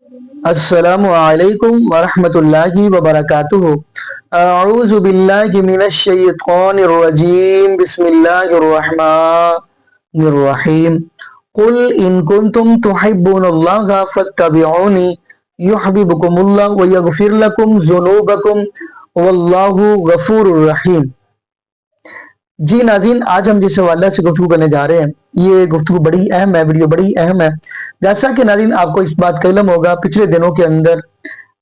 السلام علیکم ورحمۃ اللہ وبرکاتہ۔ اعوذ باللہ من الشیطان الرجیم، بسم اللہ الرحمن الرحیم۔ قل ان کنتم تحبون اللہ فاتبعونی یحببکم اللہ ویغفر لکم ذنوبکم واللہ غفور الرحیم۔ جی ناظرین، آج ہم جس حوالے سے گفتگو کرنے جا رہے ہیں، یہ گفتگو بڑی اہم ہے، ویڈیو بڑی اہم ہے۔ جیسا کہ ناظرین آپ کو اس بات کا علم ہوگا، پچھلے دنوں کے اندر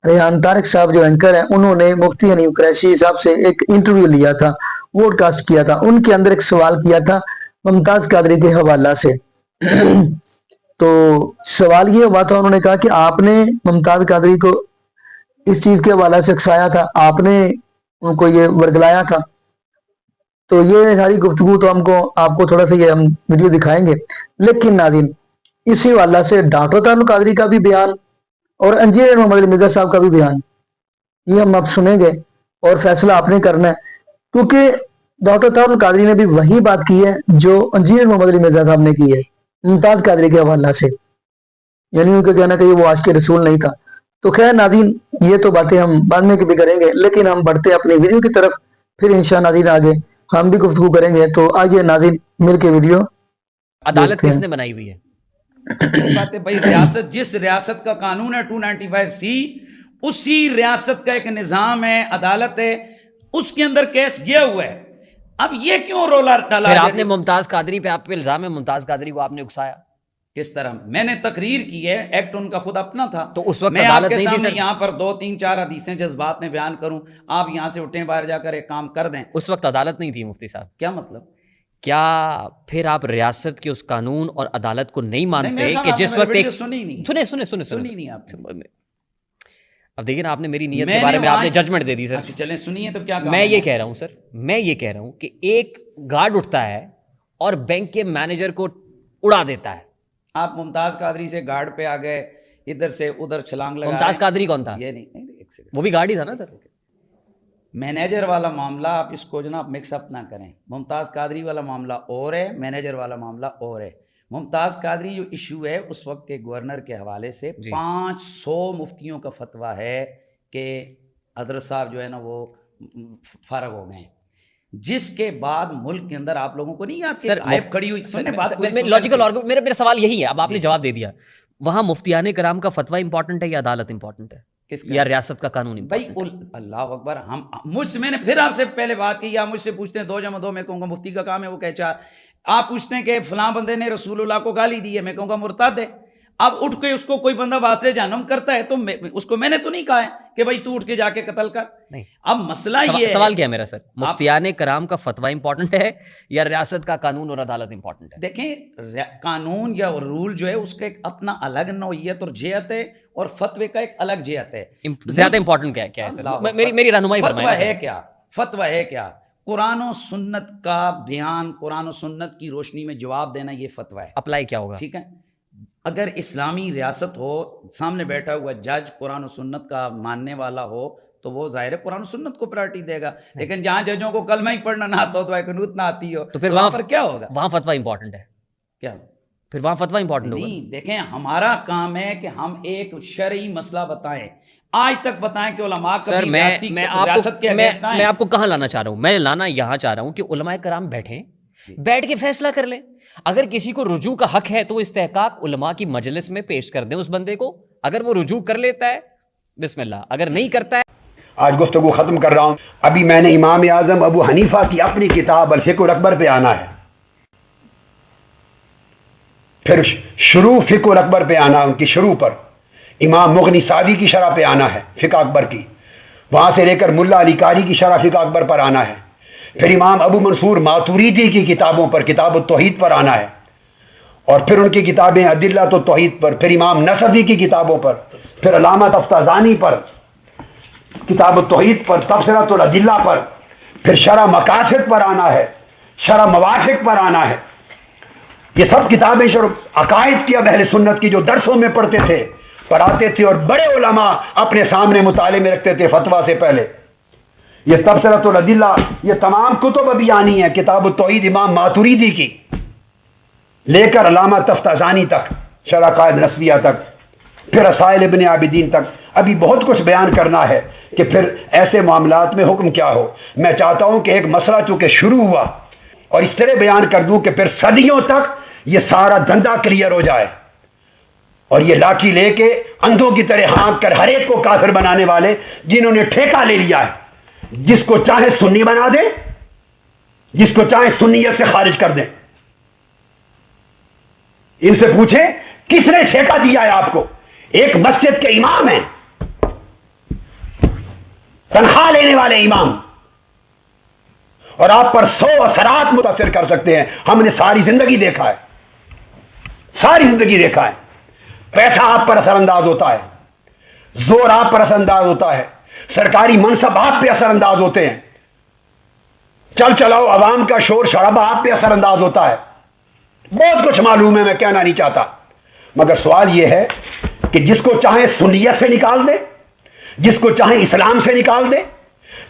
ریحان طارق صاحب جو اینکر ہیں، انہوں نے مفتی حنیف قریشی صاحب سے ایک انٹرویو لیا تھا، ووڈ کاسٹ کیا تھا۔ ان کے اندر ایک سوال کیا تھا ممتاز قادری کے حوالہ سے۔ تو سوال یہ ہوا تھا، انہوں نے کہا کہ آپ نے ممتاز قادری کو اس چیز کے حوالہ سے اکسایا تھا، آپ نے ان کو یہ ورگلایا تھا۔ تو یہ ساری گفتگو تو آپ کو تھوڑا سا یہ ہم ویڈیو دکھائیں گے، لیکن ناظرین اسی حوالہ سے ڈاکٹر طاہر القادری کا بھی بیان اور انجینئر محمد علی مرزا صاحب کا بھی بیان، یہ ہم اب سنیں گے اور فیصلہ آپ نے کرنا ہے، کیونکہ ڈاکٹر طاہر القادری نے بھی وہی بات کی ہے جو انجینئر محمد علی مرزا صاحب نے کی ہے ممتاز قادری کے حوالہ سے، یعنی ان کا کہنا کہ وہ عاشق رسول نہیں تھا۔ تو خیر ناظرین، یہ تو باتیں ہم بعد میں بھی کریں گے، لیکن ہم بڑھتے اپنی ویڈیو کی طرف، پھر انشاءاللہ ناظرین آگے ہم بھی گفتگو کریں گے۔ تو آئیے ناظرین مل کے ویڈیو عدالت کس نے بنائی ہوئی ہے؟ بات ہے بھائی، ریاست جس ریاست کا قانون ہے 295C، اسی ریاست کا ایک نظام ہے، عدالت ہے، اس کے اندر کیس گیا ہوا ہے۔ اب یہ کیوں رولا ڈالا؟ پھر آپ نے ممتاز قادری پہ، آپ پہ الزام ہے ممتاز قادری کو آپ نے اکسایا کس طرح؟ میں نے تقریر کی ہے، ایکٹ ان کا خود اپنا تھا، تو اس وقت میں آپ عدالت کے نہیں تھی سامنے سر؟ یہاں پر 2 3 4 حدیثیں جذبات میں بیان کروں، آپ یہاں سے اٹھیں باہر جا کر ایک کام کر دیں۔ اس وقت عدالت نہیں تھی مفتی صاحب؟ کیا مطلب؟ کیا پھر آپ ریاست کے اس قانون اور عدالت کو نہیں مانتے کہ جس آپ نے وقت ایک سنی نہیں، سنیں نہیں آپ نے۔ اب دیکھیں آپ نے میری نیت کے بارے میں آپ نے ججمنٹ دے دی سر۔ اچھا چلیں سنیے تو کیا میں یہ کہہ رہا ہوں سر، میں یہ کہہ رہا ہوں کہ ایک گارڈ اٹھتا ہے اور بینک کے مینیجر کو اڑا دیتا ہے۔ آپ ممتاز قادری سے گارڈ پہ آ گئے، ادھر سے ادھر چھلانگ لگا۔ ممتاز قادری کون تھا؟ یہ نہیں، ایک سیکنڈ، وہ بھی گارڈ ہی تھا نا سر۔ مینیجر والا معاملہ آپ اس کو جناب مکس اپ نہ کریں۔ ممتاز قادری والا معاملہ اور ہے، مینیجر والا معاملہ اور ہے۔ ممتاز قادری جو ایشو ہے اس وقت کے گورنر کے حوالے سے 500 مفتیوں کا فتویٰ ہے کہ حضرت صاحب جو ہے نا وہ فارغ ہو گئے ہیں، جس کے بعد ملک کے اندر آپ لوگوں کو نہیں یاد کہ آئپ کھڑی ہوئی؟ لاجیکل میرا سوال یہی ہے، اب آپ نے جواب دے دیا۔ وہاں مفتیان کرام کا فتویٰ امپورٹنٹ ہے یا عدالت امپورٹنٹ ہے یا ریاست کا قانون بھائی اللہ اکبر، میں نے پھر آپ سے پہلے بات کی، آپ مجھ سے پوچھتے ہیں 2 + 2، میں کہوں گا مفتی کا کام ہے وہ کہے 4۔ آپ پوچھتے ہیں کہ فلاں بندے نے رسول اللہ کو گالی دی ہے، میں کہوں گا مرتد ہے۔ اب اٹھ کے اس کو کوئی بندہ واسطے جہنم کرتا ہے تو اس کو میں نے تو نہیں کہا ہے کہ بھائی تو اٹھ کے جا کے قتل کر۔ نہیں، اب مسئلہ یہ ہے، سوال کیا ہے میرا سر، مفتیان کرام کا فتویٰ امپورٹنٹ ہے یا ریاست کا قانون اور عدالت امپورٹنٹ ہے؟ دیکھیں قانون یا رول جو ہے اس کا ایک اپنا الگ نوعیت اور جہت ہے، اور فتوے کا ایک الگ جہت ہے۔ زیادہ امپورٹنٹ کیا ہے سر؟ میری رہنمائی فرمائیں۔ فتویٰ ہے کیا؟ قرآن و سنت کا بیان، قرآن و سنت کی روشنی میں جواب دینا، یہ فتویٰ ہے۔ اپلائی کیا ہوگا؟ ٹھیک ہے، اگر اسلامی ریاست ہو، سامنے بیٹھا ہوا جج قرآن و سنت کا ماننے والا ہو تو وہ ظاہر قرآن و سنت کو پرائرٹی دے گا، لیکن جہاں ججوں کو کلمہ ہی پڑھنا نہ آتا ہو تو قنوت نہ آتی ہو تو پھر وہاں پر کیا ہوگا؟ وہاں فتویٰ امپورٹنٹ ہے کیا؟ پھر وہاں فتویٰ امپورٹنٹ ہوگا؟ نہیں، دیکھیں ہمارا کام ہے کہ ہم ایک شرعی مسئلہ بتائیں، آج تک بتائیں کہ علماء سر میں آپ کو کہاں لانا چاہ رہا ہوں؟ میں لانا یہاں چاہ رہا ہوں کہ علماء کرام بیٹھ کے فیصلہ کر لیں۔ اگر کسی کو رجوع کا حق ہے تو استحقاق علماء کی مجلس میں پیش کر دیں اس بندے کو، اگر وہ رجوع کر لیتا ہے بسم اللہ، اگر نہیں کرتا ہے۔ آج گفتگو ختم کر رہا ہوں۔ ابھی میں نے امام اعظم ابو حنیفہ کی اپنی کتاب الفقہ الاکبر پہ آنا ہے، پھر شروع فقہ الاکبر پہ آنا ہے، ان کی شروع پر امام مغنی سعدی کی شرح پہ آنا ہے فقہ اکبر کی، وہاں سے لے کر ملا علی قاری کی شرح فقہ اکبر پر آنا ہے، پھر امام ابو منصور ماتوریدی کی کتابوں پر کتاب التوحید پر آنا ہے، اور پھر ان کی کتابیں ادلۃ التوحید پر، پھر امام نصفی کی کتابوں پر، پھر علامہ تفتازانی پر کتاب التوحید پر، تبصرۃ الادلہ پر، پھر شرح مقاصد پر آنا ہے، شرح موافق پر آنا ہے۔ یہ سب کتابیں عقائد کی اب اہل سنت کی جو درسوں میں پڑھتے تھے، پڑھاتے تھے، اور بڑے علماء اپنے سامنے مطالعے میں رکھتے تھے فتویٰ سے پہلے۔ یہ تبصرۃ الادلہ، یہ تمام کتب ابھی آنی ہے، کتاب التوحید امام ماتوریدی کی لے کر علامہ تفتازانی تک، شرح قائد نسبیہ تک، پھر رسائل ابن عابدین تک ابھی بہت کچھ بیان کرنا ہے کہ پھر ایسے معاملات میں حکم کیا ہو. میں چاہتا ہوں کہ ایک مسئلہ چونکہ شروع ہوا اور اس طرح بیان کر دوں کہ پھر صدیوں تک یہ سارا دھندا کلیئر ہو جائے. اور یہ لاٹھی لے کے اندھوں کی طرح ہانک کر ہر ایک کو کافر بنانے والے جنہوں نے ٹھیکہ لے لیا ہے, جس کو چاہے سنی بنا دیں, جس کو چاہے سنیت سے خارج کر دیں. ان سے پوچھیں کس نے ٹھیکہ دیا ہے آپ کو؟ ایک مسجد کے امام ہیں, تنخواہ لینے والے امام, اور آپ پر 100 اثرات متاثر کر سکتے ہیں. ہم نے ساری زندگی دیکھا ہے, ساری زندگی دیکھا ہے. پیسہ آپ پر اثر انداز ہوتا ہے, زور آپ پر اثر انداز ہوتا ہے, سرکاری منصب آپ پہ اثر انداز ہوتے ہیں, چل چلاؤ عوام کا شور شرابہ آپ پہ اثر انداز ہوتا ہے. بہت کچھ معلوم ہے, میں کہنا نہیں چاہتا, مگر سوال یہ ہے کہ جس کو چاہیں سنیت سے نکال دے, جس کو چاہیں اسلام سے نکال دے,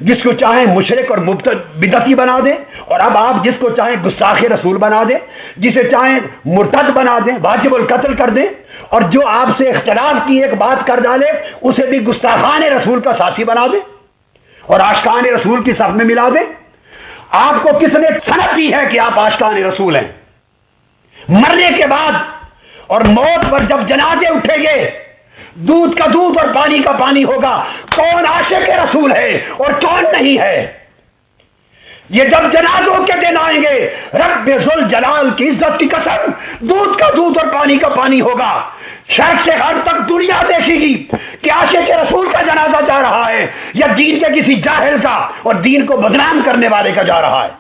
جس کو چاہیں مشرک اور بدعتی بنا دیں, اور اب آپ جس کو چاہیں گستاخ رسول بنا دیں, جسے چاہیں مرتد بنا دیں, واجب القتل کر دیں, اور جو آپ سے اختلاف کی ایک بات کر ڈالے اسے بھی گستاخان رسول کا ساتھی بنا دیں اور عاشقان رسول کی صف میں ملا دیں. آپ کو کس نے صنعت دی ہے کہ آپ عاشقان رسول ہیں؟ مرنے کے بعد اور موت پر جب جنازے اٹھیں گے, دودھ کا دودھ اور پانی کا پانی ہوگا, کون عاشق رسول ہے اور کون نہیں ہے. یہ جب جنازوں کے دن آئیں گے, رب ذل جلال کی عزت کی قسم, دودھ کا دودھ اور پانی کا پانی ہوگا. شرق سے غرب تک دنیا دیکھے گی کہ عاشق رسول کا جنازہ جا رہا ہے یا دین کے کسی جاہل کا اور دین کو بدنام کرنے والے کا جا رہا ہے.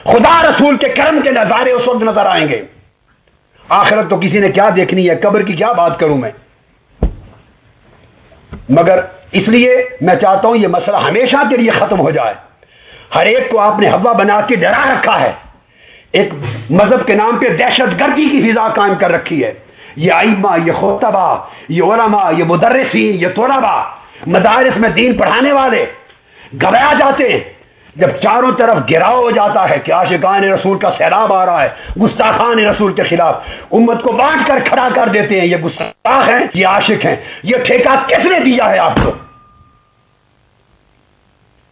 خدا رسول کے کرم کے نظارے اس وقت نظر آئیں گے. آخرت تو کسی نے کیا دیکھنی ہے, قبر کی کیا بات کروں میں. مگر اس لیے میں چاہتا ہوں یہ مسئلہ ہمیشہ کے لیے ختم ہو جائے. ہر ایک کو آپ نے ہوا بنا کے ڈرا رکھا ہے, ایک مذہب کے نام پہ دہشت گردی کی فضا قائم کر رکھی ہے. یہ ائمہ, یہ خطبہ, یہ علماء, یہ مدرسین, یہ طلباء, مدارس میں دین پڑھانے والے گھبرا جاتے ہیں جب چاروں طرف گھیراؤ ہو جاتا ہے کہ عاشقان رسول کا سیلاب آ رہا ہے, گستاخان رسول کے خلاف. امت کو بانٹ کر کھڑا کر دیتے ہیں, یہ گستاخ ہیں, یہ عاشق ہیں. یہ ٹھیکہ کس نے دیا ہے آپ کو؟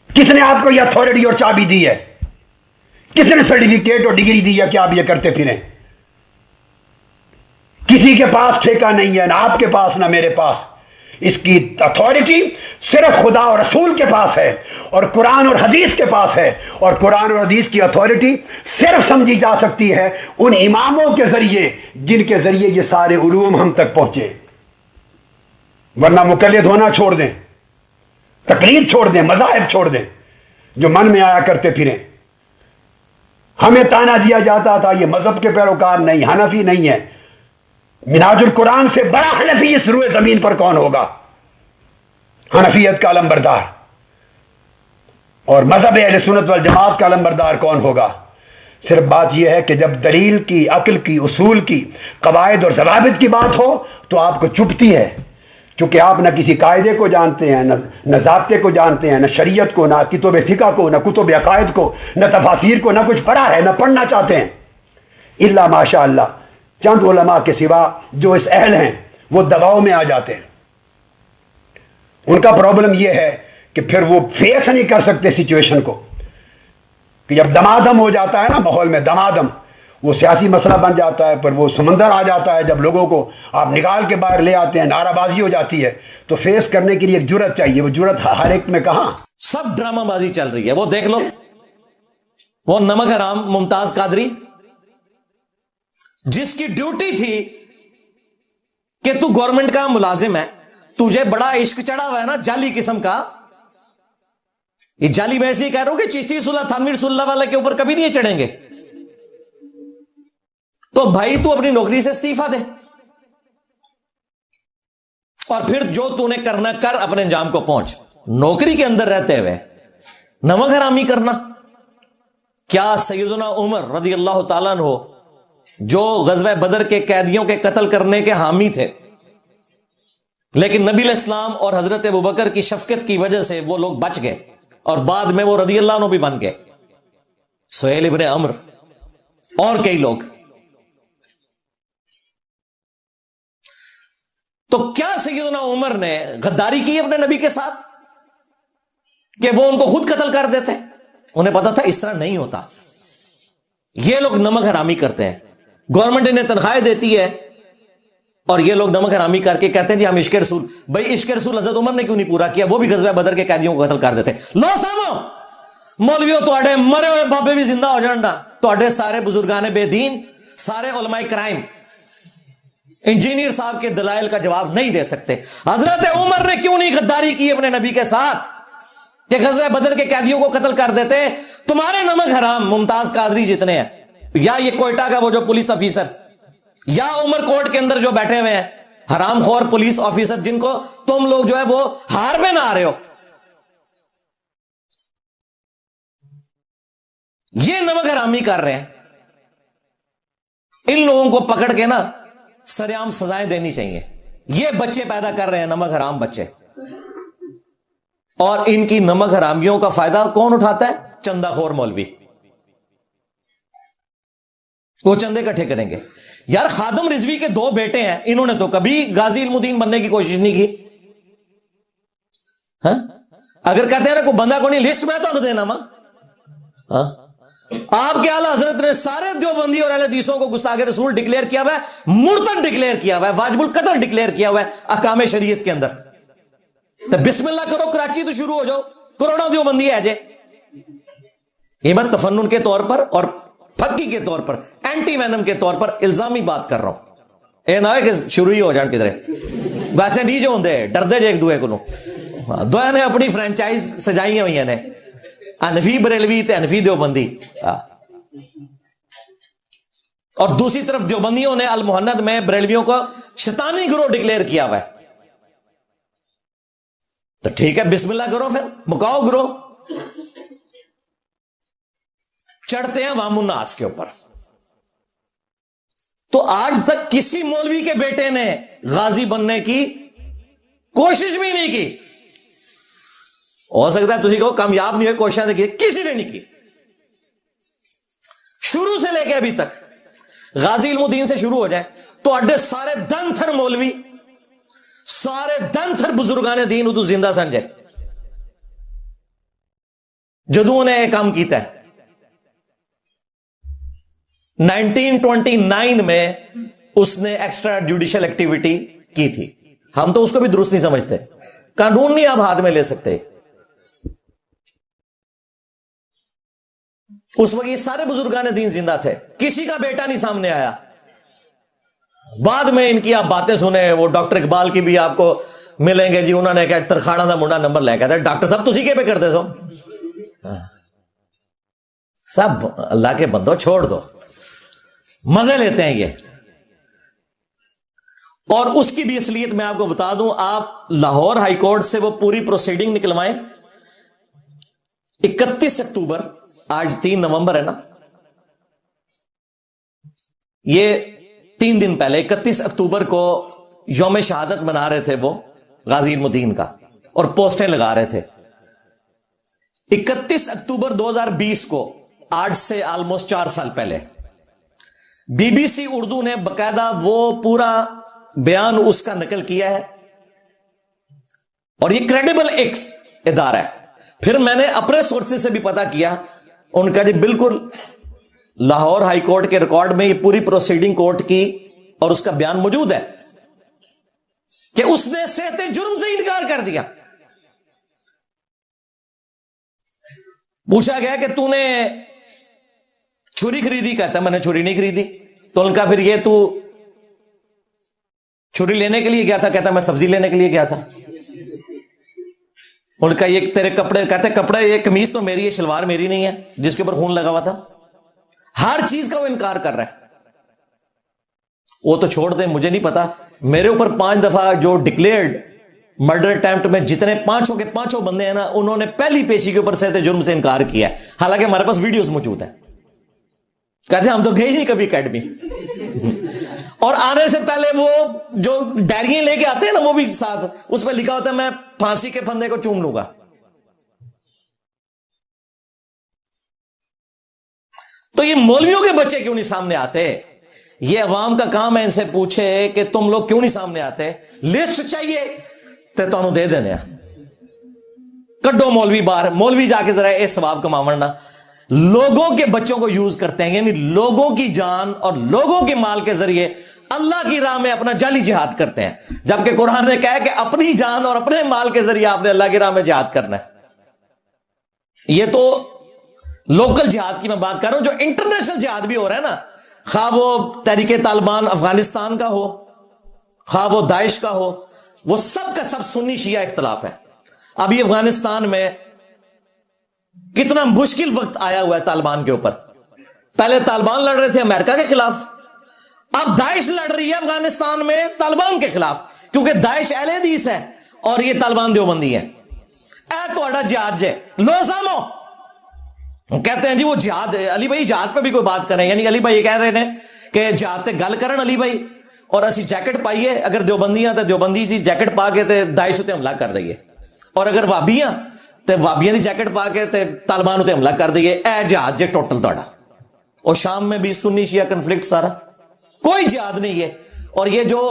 کس نے آپ کو یہ اتھارٹی اور چابی دی ہے؟ کس نے سرٹیفکیٹ اور ڈگری دی ہے کہ آپ یہ کرتے پھریں؟ کسی کے پاس ٹھیکہ نہیں ہے, نہ آپ کے پاس نہ میرے پاس. اس کی اتھارٹی صرف خدا اور رسول کے پاس ہے اور قرآن اور حدیث کے پاس ہے, اور قرآن اور حدیث کی اتھارٹی صرف سمجھی جا سکتی ہے ان اماموں کے ذریعے جن کے ذریعے یہ سارے علوم ہم تک پہنچے. ورنہ مقلد ہونا چھوڑ دیں, تقلید چھوڑ دیں, مذاہب چھوڑ دیں جو من میں آیا کرتے پھریں. ہمیں تانا دیا جاتا تھا یہ مذہب کے پیروکار نہیں, حنفی نہیں ہے. منہاج القرآن سے بڑا حنفی اس روئے زمین پر کون ہوگا؟ حنفیت کا علمبردار. اور مذہب اہل سنت والجماعت کا علمبردار کون ہوگا؟ صرف بات یہ ہے کہ جب دلیل کی, عقل کی, اصول کی, قواعد اور ضوابط کی بات ہو تو آپ کو چپتی ہے, چونکہ آپ نہ کسی قاعدے کو جانتے ہیں, نہ ضابطے کو جانتے ہیں, نہ شریعت کو, نہ کتب فقہ کو, نہ کتب عقائد کو, نہ تفاسیر کو, نہ کچھ پڑھا ہے, نہ پڑھنا چاہتے ہیں. الا ماشاء اللہ چند علماء کے سوا جو اس اہل ہیں وہ دباؤ میں آ جاتے ہیں. ان کا پرابلم یہ ہے کہ پھر وہ فیس نہیں کر سکتے سچویشن کو, کہ جب دمادم ہو جاتا ہے نا ماحول میں, دمادم وہ سیاسی مسئلہ بن جاتا ہے, پر وہ سمندر آ جاتا ہے. جب لوگوں کو آپ نکال کے باہر لے آتے ہیں, نعرہ بازی ہو جاتی ہے, تو فیس کرنے کے لیے ایک جرت چاہیے. وہ جرت ہر ایک میں کہاں؟ سب ڈرامہ بازی چل رہی ہے. وہ دیکھ لو, وہ نمک حرام ممتاز قادری جس کی ڈیوٹی تھی کہ تو گورنمنٹ کا ملازم ہے, تجھے بڑا عشق چڑھا ہوا ہے نا جعلی قسم کا. یہ جعلی میں اس لیے کہہ رہا ہوں کہ چشتی رسول اللہ, تھانوی رسول اللہ والے کے اوپر کبھی نہیں چڑھیں گے. تو بھائی تو اپنی نوکری سے استعفیٰ دے اور پھر جو تو نے کرنا کر, اپنے انجام کو پہنچ. نوکری کے اندر رہتے ہوئے نمک حرامی کرنا. کیا سیدنا عمر رضی اللہ تعالیٰ عنہ جو غزوہ بدر کے قیدیوں کے قتل کرنے کے حامی تھے, لیکن نبی علیہ السلام اور حضرت ابوبکر کی شفقت کی وجہ سے وہ لوگ بچ گئے اور بعد میں وہ رضی اللہ عنہ بھی بن گئے. سہیل ابن عمرو اور کئی لوگ تو کیا سیدنا عمر نے غداری کی اپنے نبی کے ساتھ کہ وہ ان کو خود قتل کر دیتے؟ انہیں پتا تھا اس طرح نہیں ہوتا. یہ لوگ نمک حرامی کرتے ہیں, گورنمنٹ انہیں تنخواہیں دیتی ہے اور یہ لوگ نمک حرامی کر کے کہتے ہیں جی ہم عشق رسول. بھائی عشق رسول حضرت عمر نے کیوں نہیں پورا کیا؟ وہ بھی غزوہ بدر کے قیدیوں کو قتل کر دیتے. لو سامو مولویوں تواڈے مرے ہوئے بابے بھی زندہ ہو جان نا, تواڈے سارے بزرگان بے دین, سارے علماء کرائم انجینئر صاحب کے دلائل کا جواب نہیں دے سکتے. حضرت عمر نے کیوں نہیں غداری کی اپنے نبی کے ساتھ کہ غزوہ بدر کے قیدیوں کو قتل کر دیتے؟ تمہارے نمک حرام ممتاز قادری جتنے ہیں, یا یہ کوئٹہ کا وہ جو پولیس آفیسر, یا عمر کوٹ کے اندر جو بیٹھے ہوئے ہیں حرام خور پولیس آفیسر, جن کو تم لوگ جو ہے وہ ہار میں نہ آ رہے ہو, یہ نمک حرامی کر رہے ہیں. ان لوگوں کو پکڑ کے نا سریعام سزائیں دینی چاہیے. یہ بچے پیدا کر رہے ہیں نمک حرام بچے, اور ان کی نمک حرامیوں کا فائدہ کون اٹھاتا ہے؟ چندہ خور مولوی. وہ چندے اکٹھے کریں گے. یار خادم رضوی کے 2 بیٹے ہیں, انہوں نے تو کبھی غازی علم الدین بننے کی کوشش نہیں کی. ہاں اگر کہتے ہیں نا کوئی بندہ کو نہیں, لسٹ میں تو دینا ماں. ہاں آپ کے اعلیٰ حضرت نے سارے دیوبندی اور اہل حدیثوں کو گستاخ رسول ڈکلیئر کیا ہوا ہے, مرتد ڈکلیئر کیا ہوا ہے, واجب القتل ڈکلیئر کیا ہوا ہے احکام شریعت کے اندر. تو بسم اللہ کرو, کراچی تو شروع ہو جاؤ, کروڑوں دیوبندی ہے جے. یہ میں تفنن کے طور پر اور پھکی کے طور پر, اینٹی وینم کے طور پر الزامی بات کر رہا ہوں. اے نہ ہے کہ شروع ہی ہو جان کدھر, ویسے نہیں جو ہوندے ڈردے جے ایک دوے کو. دویا نے اپنی فرینچائز سجائی ہوئی نے, انفی بریلوی تے انفی دیوبندی, اور دوسری طرف دیوبندیوں نے المحند میں بریلویوں کو شیطانی گروہ ڈکلیئر کیا ہوا ہے. تو ٹھیک ہے بسم اللہ کرو, پھر مکاؤ گروہ. چڑھتے ہیں وام الناس کے اوپر. تو آج تک کسی مولوی کے بیٹے نے غازی بننے کی کوشش بھی نہیں کی. ہو سکتا ہے تجھے کہو کامیاب نہیں ہوئے, کوششیں دیکھیے کسی نے نہیں کی. شروع سے لے کے ابھی تک غازی علم الدین سے شروع ہو جائے تو اڈے سارے دن تھر مولوی, سارے دن تھر بزرگان دین ادو زندہ سنجے جدوں نے یہ کام کیتا ہے. 1929 میں اس نے ایکسٹرا جوڈیشل ایکٹیویٹی کی تھی. ہم تو اس کو بھی درست نہیں سمجھتے, قانون نہیں آپ ہاتھ میں لے سکتے. اس وقت یہ سارے بزرگان دین زندہ تھے, کسی کا بیٹا نہیں سامنے آیا. بعد میں ان کی آپ باتیں سنیں, وہ ڈاکٹر اقبال کی بھی آپ کو ملیں گے جی, انہوں نے کہا ترخاڑا دا منڈا نمبر لے کے ڈاکٹر صاحب تسی کے پہ کرتے سو سب اللہ کے بندو چھوڑ دو, مزے لیتے ہیں یہ. اور اس کی بھی اصلیت میں آپ کو بتا دوں, آپ لاہور ہائی کورٹ سے وہ پوری پروسیڈنگ نکلوائیں. 31 اکتوبر, آج 3 نومبر ہے نا, یہ 3 دن پہلے 31 اکتوبر کو یوم شہادت منا رہے تھے وہ غازی علم الدین کا, اور پوسٹیں لگا رہے تھے. 31 اکتوبر 2020 کو, آج سے آلموسٹ 4 سال پہلے, بی بی سی اردو نے باقاعدہ وہ پورا بیان اس کا نقل کیا ہے, اور یہ کریڈیبل ایک ادارہ ہے. پھر میں نے اپنے سورسز سے بھی پتا کیا, ان کا جی بالکل لاہور ہائی کورٹ کے ریکارڈ میں یہ پوری پروسیڈنگ کورٹ کی اور اس کا بیان موجود ہے کہ اس نے صحت جرم سے انکار کر دیا. پوچھا گیا کہ تو نے چھری خریدی, کہتا میں نے چھری نہیں خریدی. تو ان کا پھر یہ تو چھری لینے کے لیے گیا تھا, کہتا میں سبزی لینے کے لیے گیا تھا. ان کا یہ تیرے کپڑے, کہتے کپڑے, یہ قمیض تو میری ہے, شلوار میری نہیں ہے جس کے اوپر خون لگا ہوا تھا. ہر چیز کا وہ انکار کر رہا ہے. وہ تو چھوڑ دیں, مجھے نہیں پتا, میرے اوپر 5 دفعہ جو ڈکلیئرڈ مرڈر اٹیمپٹ میں جتنے 5 کے 5 بندے ہیں نا, انہوں نے پہلی پیشی کے اوپر صحت جرم سے انکار کیا ہے. حالانکہ ہمارے پاس ویڈیوز موجود ہیں. کہتے ہیں ہم تو گئے نہیں کبھی اکیڈمی. اور آنے سے پہلے وہ جو ڈائریاں لے کے آتے ہیں نا, وہ بھی ساتھ, اس پہ لکھا ہوتا ہے میں پھانسی کے پھندے کو چوم لوں گا. تو یہ مولویوں کے بچے کیوں نہیں سامنے آتے؟ یہ عوام کا کام ہے ان سے پوچھے کہ تم لوگ کیوں نہیں سامنے آتے, لسٹ چاہیے تو تمہیں دے دینے, کڈو مولوی باہر, مولوی جا کے ذرا اس ثواب کما ورنہ لوگوں کے بچوں کو یوز کرتے ہیں, یعنی لوگوں کی جان اور لوگوں کے مال کے ذریعے اللہ کی راہ میں اپنا جعلی جہاد کرتے ہیں, جبکہ قرآن نے کہا کہ اپنی جان اور اپنے مال کے ذریعے آپ نے اللہ کی راہ میں جہاد کرنا ہے. یہ تو لوکل جہاد کی میں بات کر رہا ہوں. جو انٹرنیشنل جہاد بھی ہو رہا ہے نا, خواہ وہ تحریک طالبان افغانستان کا ہو, خواہ وہ داعش کا ہو, وہ سب کا سب سنی شیعہ اختلاف ہے. ابھی افغانستان میں کتنا مشکل وقت آیا ہوا ہے طالبان کے اوپر. پہلے طالبان لڑ رہے تھے امریکہ کے خلاف, اب داعش لڑ رہی ہے افغانستان میں طالبان کے خلاف, کیونکہ داعش اہل حدیث ہے اور یہ طالبان دیوبندی ہے. اے تو اڑا جہاد جے لو سامو کہتے ہیں جی وہ جہاد. علی بھائی جہاد پہ بھی کوئی بات کریں, یعنی علی بھائی یہ کہہ رہے ہیں کہ جہاد تے گل کرن علی بھائی, اور اسی جیکٹ پائیے, اگر دیوبندیاں تے دیوبندی دی جیکٹ پا کے تے داعش تے حملہ کر دئیے, اور اگر وابیاں تے وابیاں دی جیکٹ پا کے تے طالبان تے حملہ کر دئیے. اے جہاد جے ٹوٹل توڑا. اور شام میں بھی سنی شیعہ کنفلکٹ سارا, کوئی جہاد نہیں ہے. اور یہ جو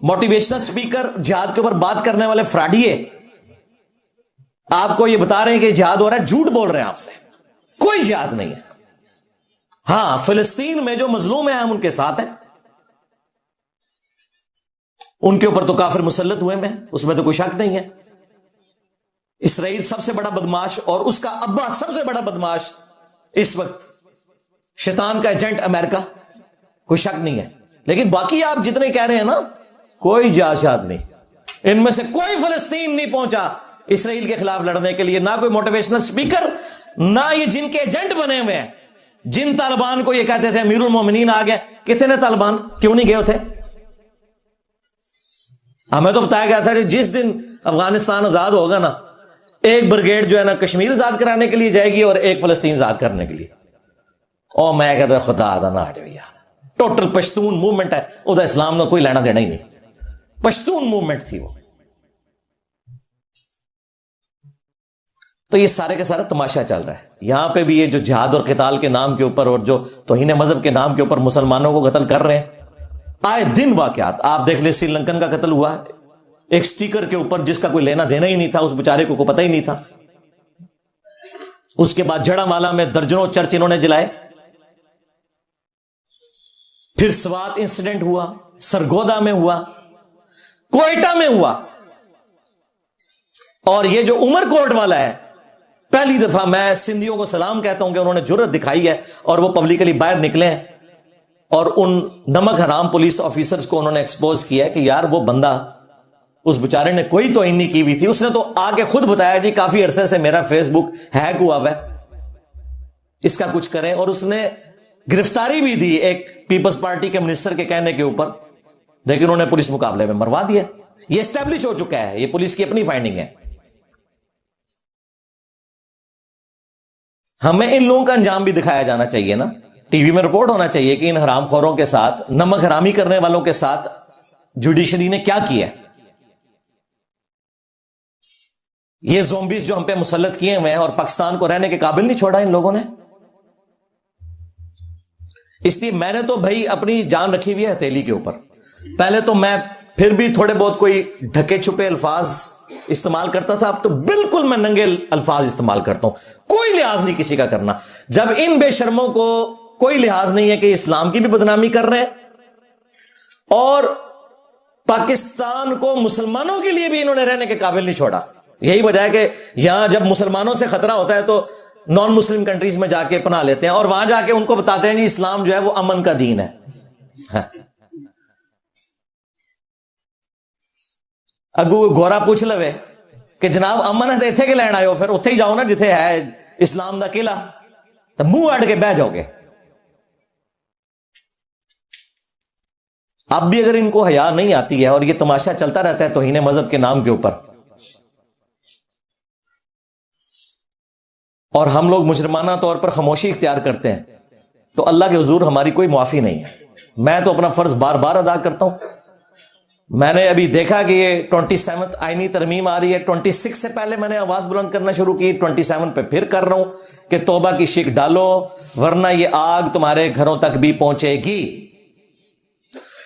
موٹیویشنل سپیکر جہاد کے اوپر بات کرنے والے فراڈیے آپ کو یہ بتا رہے ہیں کہ جہاد ہو رہا ہے, جھوٹ بول رہے ہیں آپ سے, کوئی جہاد نہیں ہے. ہاں فلسطین میں جو مظلوم ہیں ہم ان کے ساتھ ہیں, ان کے اوپر تو کافر مسلط ہوئے ہیں, اس میں تو کوئی شک نہیں ہے. اسرائیل سب سے بڑا بدماش اور اس کا ابا سب سے بڑا بدماش اس وقت شیطان کا ایجنٹ امریکہ, کوئی شک نہیں ہے. لیکن باقی آپ جتنے کہہ رہے ہیں نا, کوئی جہاد نہیں, ان میں سے کوئی فلسطین نہیں پہنچا اسرائیل کے خلاف لڑنے کے لیے, نہ کوئی موٹیویشنل سپیکر, نہ یہ جن کے ایجنٹ بنے ہوئے ہیں. جن طالبان کو یہ کہتے تھے امیر المومنین آ گئے, کتنے طالبان کیوں نہیں گئے تھے؟ ہمیں تو بتایا گیا تھا کہ جس دن افغانستان آزاد ہوگا نا, ایک بریگیڈ جو ہے نا کشمیر آزاد کرانے کے لیے جائے گی اور ایک فلسطین آزاد کرنے کے لیے. او میں کہتا خدا دا نہ ہٹے یار, ٹوٹل پشتون موومنٹ ہے, وہ تو اسلام کا کوئی لینا دینا ہی نہیں, پشتون موومنٹ تھی وہ. تو یہ سارے کا سارا تماشا چل رہا ہے. یہاں پہ بھی یہ جو جہاد اور قتال کے نام کے اوپر اور جو توہین مذہب کے نام کے اوپر مسلمانوں کو قتل کر رہے ہیں, آئے دن واقعات آپ دیکھ لیں. سری لنکن کا قتل ہوا ایک سٹیکر کے اوپر جس کا کوئی لینا دینا ہی نہیں تھا, اس بیچارے کو پتہ ہی نہیں تھا. اس کے بعد جڑا مالا میں درجنوں چرچ انہوں نے جلائے. پھر سوات انسیڈنٹ ہوا, سرگودا میں ہوا, کوئٹہ میں ہوا. اور یہ جو عمر کوٹ والا ہے, پہلی دفعہ میں سندھیوں کو سلام کہتا ہوں کہ انہوں نے جرأت دکھائی ہے اور وہ پبلکلی باہر نکلے ہیں اور ان نمک حرام پولیس آفیسرز کو انہوں نے ایکسپوز کیا ہے کہ یار وہ بندہ, اس بیچارے نے کوئی توہین نہیں کی ہوئی تھی. اس نے تو آ کے خود بتایا جی کافی عرصے سے میرا فیس بک ہیک ہوا ہے, اس کا کچھ کریں. اور اس نے گرفتاری بھی دی ایک پیپلز پارٹی کے منسٹر کے کہنے کے اوپر, لیکن انہوں نے پولیس مقابلے میں مروا دیا. یہ اسٹیبلش ہو چکا ہے, یہ پولیس کی اپنی فائنڈنگ ہے. ہمیں ان لوگوں کا انجام بھی دکھایا جانا چاہیے نا, ٹی وی میں رپورٹ ہونا چاہیے کہ ان حرام خوروں کے ساتھ, نمک حرامی کرنے والوں کے ساتھ جوڈیشری نے کیا کیا. یہ زومبیز جو ہم پہ مسلط کیے ہوئے ہیں اور پاکستان کو رہنے کے قابل نہیں چھوڑا ان لوگوں نے. اس لیے میں نے تو بھائی اپنی جان رکھی ہوئی ہے ہتھیلی کے اوپر. پہلے تو میں پھر بھی تھوڑے بہت کوئی ڈھکے چھپے الفاظ استعمال کرتا تھا, اب تو بالکل میں ننگے الفاظ استعمال کرتا ہوں, کوئی لحاظ نہیں کسی کا کرنا. جب ان بے شرموں کو کوئی لحاظ نہیں ہے کہ اسلام کی بھی بدنامی کر رہے ہیں اور پاکستان کو مسلمانوں کے لیے بھی انہوں نے رہنے کے قابل نہیں چھوڑا. یہی وجہ ہے کہ یہاں جب مسلمانوں سے خطرہ ہوتا ہے تو نان مسلم کنٹریز میں جا کے پناہ لیتے ہیں اور وہاں جا کے ان کو بتاتے ہیں جی اسلام جو ہے وہ امن کا دین ہے. اگو گورا پوچھ لوے کہ جناب امن ہے تو اتنے کے لین آئے ہو, پھر اتنے ہی جاؤ نا جتھے ہے اسلام دا قلعہ, تو منہ اڑ کے بہ جاؤ گے. اب بھی اگر ان کو حیا نہیں آتی ہے اور یہ تماشا چلتا رہتا ہے توہین مذہب کے نام کے اوپر, اور ہم لوگ مجرمانہ طور پر خاموشی اختیار کرتے ہیں, تو اللہ کے حضور ہماری کوئی معافی نہیں ہے. میں تو اپنا فرض بار بار ادا کرتا ہوں. میں نے ابھی دیکھا کہ یہ 27 آئینی ترمیم آ رہی ہے, 26 سے پہلے میں نے آواز بلند کرنا شروع کی, 27 پہ پھر کر رہا ہوں کہ توبہ کی شک ڈالو ورنہ یہ آگ تمہارے گھروں تک بھی پہنچے گی.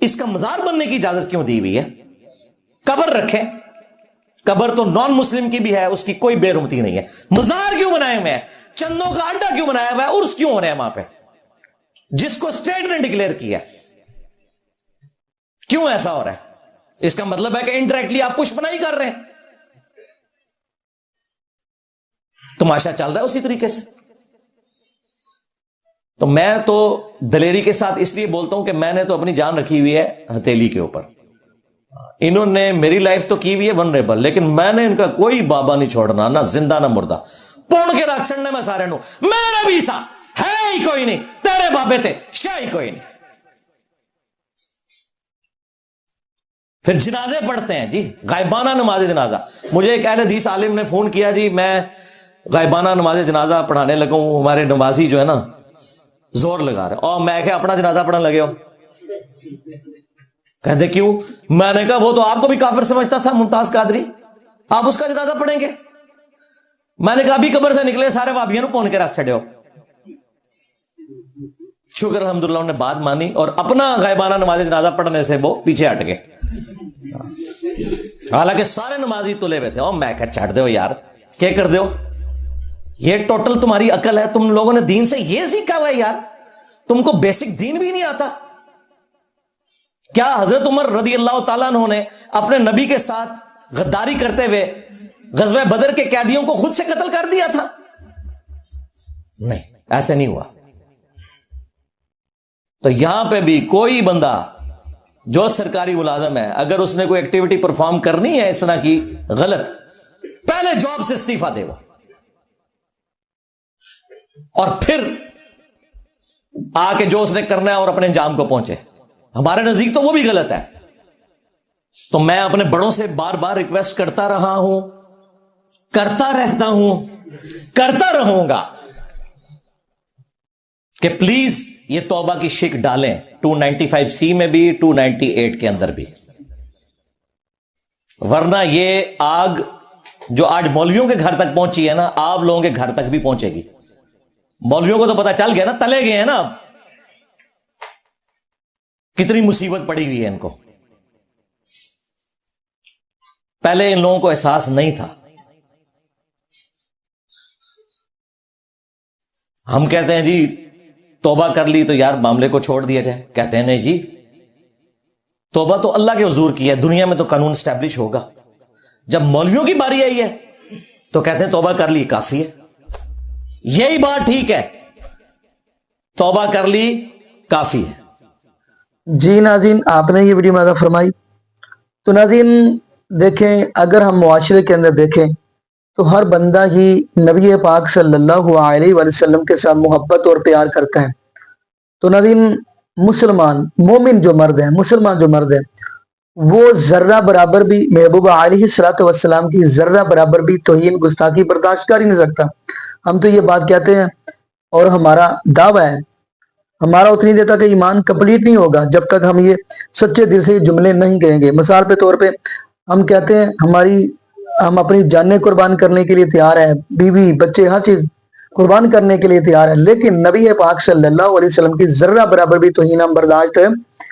اس کا مزار بننے کی اجازت کیوں دی ہوئی ہے؟ قبر رکھیں، قبر تو نان مسلم کی بھی ہے، اس کی کوئی بے رمتی نہیں ہے. مزار کیوں بنائے ہوئے ہیں؟ چندوں کا اڈا کیوں بنایا ہوا ہے؟ عرس کیوں ہو رہے ہیں وہاں پہ جس کو اسٹیٹ نے ڈکلیئر کیا؟ کیوں ایسا ہو رہا ہے؟ اس کا مطلب ہے کہ انڈائریکٹلی آپ پش بنائی کر رہے ہیں. تماشا چل رہا ہے اسی طریقے سے. تو میں تو دلیری کے ساتھ اس لیے بولتا ہوں کہ میں نے تو اپنی جان رکھی ہوئی ہے ہتھیلی کے اوپر. انہوں نے میری لائف تو کی ہوئی ہے ونریبل، لیکن میں نے ان کا کوئی بابا نہیں چھوڑنا، نہ زندہ نہ مردہ. پون کے رکھ چھڑنے میں سارے نو میرا بھی سا ہے ہی کوئی نہیں، تیرے بابے تھے شاہ ہی کوئی نہیں. پھر جنازے پڑھتے ہیں جی، غائبانہ نماز جنازہ. مجھے ایک اہل حدیث عالم نے فون کیا، جی میں غائبانہ نماز جنازہ پڑھانے لگا ہوں، ہمارے نمازی جو ہے نا زور لگا رہے، اور میں کہ اپنا جنازہ پڑھنے لگے ہو؟ کہتے کیوں؟ میں نے کہا وہ تو آپ کو بھی کافر سمجھتا تھا ممتاز قادری، آپ اس کا جنازہ پڑھیں گے؟ میں نے کہا ابھی قبر سے نکلے سارے وابیوں نے پون کے رکھ چھڑے ہو. شکر الحمدللہ انہوں نے بات مانی اور اپنا غائبانہ نماز جنازہ پڑھنے سے وہ پیچھے ہٹ گئے، حالانکہ سارے نمازی تلے ہوئے تھے. اور میں کہ چھڑ دے ہو یار، کیا کر دے ہو؟ یہ ٹوٹل تمہاری عقل ہے، تم لوگوں نے دین سے یہ سیکھا ہوا ہے یار، تم کو بیسک دین بھی نہیں آتا. کیا حضرت عمر رضی اللہ تعالیٰ عنہ نے اپنے نبی کے ساتھ غداری کرتے ہوئے غزوہ بدر کے قیدیوں کو خود سے قتل کر دیا تھا؟ نہیں، ایسے نہیں ہوا. تو یہاں پہ بھی کوئی بندہ جو سرکاری ملازم ہے، اگر اس نے کوئی ایکٹیویٹی پرفارم کرنی ہے اس طرح کی غلط، پہلے جاب سے استعفیٰ دے گا اور پھر آ کے جو اس نے کرنا ہے اور اپنے انجام کو پہنچے. ہمارے نزدیک تو وہ بھی غلط ہے. تو میں اپنے بڑوں سے بار بار ریکویسٹ کرتا رہا ہوں، کرتا رہتا ہوں، کرتا رہوں گا کہ پلیز یہ توبہ کی شک ڈالیں 295C میں بھی 298 کے اندر بھی، ورنہ یہ آگ جو آج مولویوں کے گھر تک پہنچی ہے نا، آپ لوگوں کے گھر تک بھی پہنچے گی. مولویوں کو تو پتا چل گیا نا، تلے گئے ہیں نا، اب کتنی مصیبت پڑی ہوئی ہے ان کو. پہلے ان لوگوں کو احساس نہیں تھا. ہم کہتے ہیں جی توبہ کر لی تو یار معاملے کو چھوڑ دیا جائے، کہتے ہیں نہیں جی، توبہ تو اللہ کے حضور کی ہے، دنیا میں تو قانون اسٹیبلش ہوگا. جب مولویوں کی باری آئی ہے تو کہتے ہیں توبہ کر لی کافی ہے. یہی بات ٹھیک ہے، توبہ کر لی کافی ہے. جی ناظرین، آپ نے یہ ویڈیو ماذا فرمائی. تو ناظرین دیکھیں، اگر ہم معاشرے کے اندر دیکھیں تو ہر بندہ ہی نبی پاک صلی اللہ علیہ وسلم کے ساتھ محبت اور پیار کرتا ہے. تو ناظرین مسلمان مومن جو مرد ہیں، مسلمان جو مرد ہیں، وہ ذرہ برابر بھی محبوب علیہ الصلوۃ والسلام کی ذرہ برابر بھی توہین گستاخی برداشت کر ہی نہیں سکتا. ہم تو یہ بات کہتے ہیں اور ہمارا دعویٰ ہے، ہمارا اتنی دیر تک ایمان کمپلیٹ نہیں ہوگا جب تک ہم یہ سچے دل سے یہ جملے نہیں کہیں گے. مثال کے طور پہ ہم کہتے ہیں ہم اپنی جانیں قربان کرنے کے لیے تیار ہیں، بیوی بچے ہر چیز قربان کرنے کے لیے تیار ہے، لیکن نبی پاک صلی اللہ علیہ وسلم کی ذرہ برابر بھی توہین ہم برداشت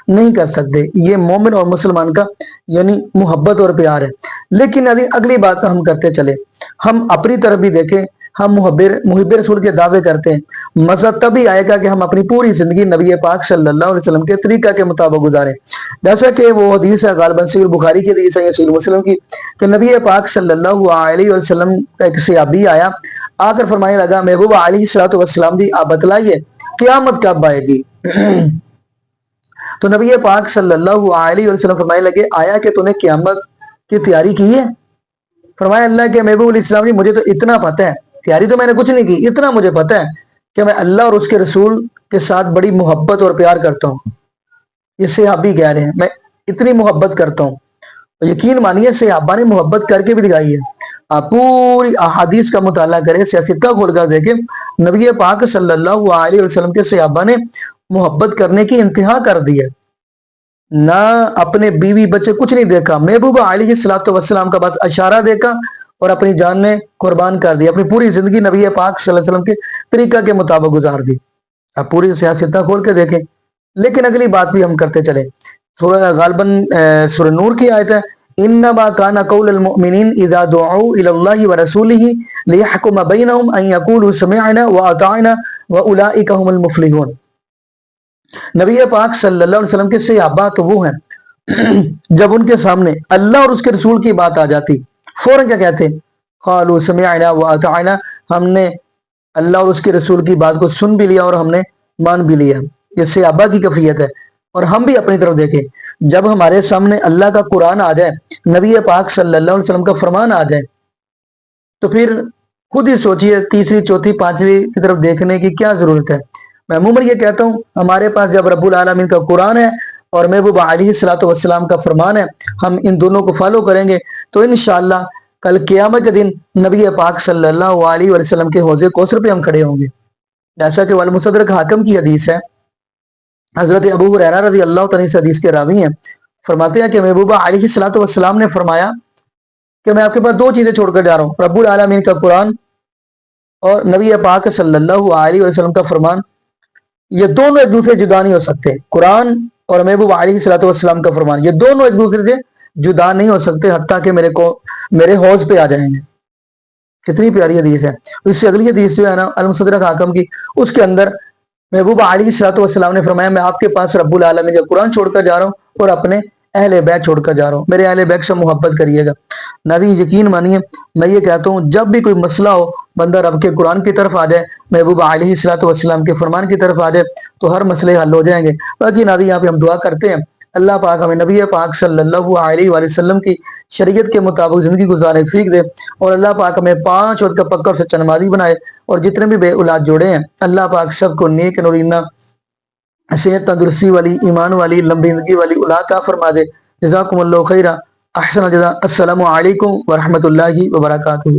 نہیں کر سکتے. یہ مومن اور مسلمان کا یعنی محبت اور پیار ہے. لیکن اگلی بات ہم کرتے چلے، ہم اپنی طرف بھی دیکھیں، ہم محب رسول کے دعوے کرتے ہیں. مزہ تبھی آئے گا کہ ہم اپنی پوری زندگی نبی پاک صلی اللہ علیہ وسلم کے طریقہ کے مطابق گزاریں. جیسا کہ وہ حدیث ہے غالباً صحیح بخاری کی حدیث ہے یا صحیح مسلم کی، کہ نبی پاک صلی اللہ علیہ وسلم کا ایک صحابی آیا، آ کر فرمانے لگا محبوب علیہ الصلوۃ والسلام بھی آپ بتلائیے قیامت کب آئے گی. تو نبی پاک صلی اللہ علیہ وسلم فرمانے لگے آیا کہ تو نے قیامت کی تیاری کی ہے؟ فرمایا اللہ کے محبوب علیہ السلام مجھے تو اتنا پتہ ہے، تیاری تو میں نے کچھ نہیں کی، اتنا مجھے پتہ ہے کہ میں اللہ اور اس کے رسول کے ساتھ بڑی محبت اور پیار کرتا ہوں. یہ صحابی کہہ رہے ہیں میں اتنی محبت کرتا ہوں. یقین مانیے صحابہ نے محبت کر کے بھی دکھائی ہے. آپ پوری احادیث کا مطالعہ کریں، سیاستہ کھول کر دیکھیں، نبی پاک صلی اللہ علیہ وسلم کے صحابہ نے محبت کرنے کی انتہا کر دی ہے. نہ اپنے بیوی بچے کچھ نہیں دیکھا، محبوب علیہ الصلوۃ والسلام کا بس اشارہ دیکھا اور اپنی جان نے قربان کر دی، اپنی پوری زندگی نبی پاک صلی اللہ علیہ وسلم کے طریقہ کے مطابق گزار دی. آپ پوری سیاستہ کھول کے دیکھیں. لیکن اگلی بات بھی ہم کرتے چلے سورہ غالباً سورہ نور کی آیت ہے، انما کان قول المؤمنین اذا دعوا الی اللہ ورسولہ لیحکم بینہم ان یقولوا سمعنا واطعنا واولئک هم المفلحون۔ نبی پاک صلی اللہ علیہ وسلم کے صحابہ تو وہ ہیں جب ان کے سامنے اللہ اور اس کے رسول کی بات آ جاتی فوراً کیا کہتے ہیں؟ قالوا سمعنا واطعنا، ہم نے اللہ اور اس کے رسول کی بات کو سن بھی لیا اور ہم نے مان بھی لیا۔ یہ صحابہ کی کیفیت ہے۔ اور ہم بھی اپنی طرف دیکھیں، جب ہمارے سامنے اللہ کا قرآن آ جائے، نبی پاک صلی اللہ علیہ وسلم کا فرمان آ جائے، تو پھر خود ہی سوچئے تیسری چوتھی پانچویں کی طرف دیکھنے کی کیا ضرورت ہے۔ میں عموماً یہ کہتا ہوں، ہمارے پاس جب رب العالمین کا قرآن ہے اور محبوب علیہ الصلوۃ والسلام کا فرمان ہے، ہم ان دونوں کو فالو کریں گے تو انشاءاللہ کل قیامت کے دن نبی پاک صلی اللہ علیہ وسلم کے حوض کوثر پہ ہم کھڑے ہوں گے۔ جیسا کہ والمستدرک حاکم کی حدیث ہے، حضرت ابو ہریرہ رضی اللہ تعالیٰ سے حدیث کے راوی ہیں، فرماتے ہیں کہ محبوبہ علیہ الصلوۃ والسلام نے فرمایا کہ میں آپ کے پاس دو چیزیں چھوڑ کر جا رہا ہوں، رب العالمین کا قرآن اور نبی پاک صلی اللہ علیہ وسلم کا فرمان۔ یہ دونوں ایک دوسرے جدا نہیں ہو سکتے، قرآن اور محبوب علیہ الصلوۃ والسلام کا فرمان، یہ دونوں ایک دوسرے سے جدا نہیں ہو سکتے حتیٰ کہ میرے حوض پہ آ جائیں گے۔ کتنی پیاری حدیث ہے۔ اس سے اگلی حدیث جو ہے نا المستدرک حاکم کی، اس کے اندر محبوب علیہ الصلوۃ والسلام نے فرمایا میں آپ کے پاس رب العالمین کا قرآن چھوڑ کر جا رہا ہوں اور اپنے اہل بیت چھوڑ کر جا رہا ہوں، میرے اہل بیت سے محبت کریے گا۔ ناظرین یقین مانیے، میں یہ کہتا ہوں جب بھی کوئی مسئلہ ہو، بندہ رب کے قرآن کی طرف آ جائے، محبوب علیہ الصلوۃ والسلام کے فرمان کی طرف آ جائے تو ہر مسئلے حل ہو جائیں گے۔ باقی ناظرین یہاں پہ ہم دعا کرتے ہیں اللہ پاک ہمیں نبی پاک صلی اللہ علیہ وآلہ وسلم کی شریعت کے مطابق زندگی گزارنے کی توفیق دے، اور اللہ پاک ہمیں 5 وقت کا پکا اور سچا نمازی بنائے، اور جتنے بھی بے اولاد جوڑے ہیں اللہ پاک سب کو نیک نورینہ صحت تندرستی والی، ایمان والی، لمبی زندگی والی اولاد عطا فرما دے۔ جزاکم اللہ خیرہ، احسن الجزاء۔ السلام علیکم ورحمۃ اللہ وبرکاتہ۔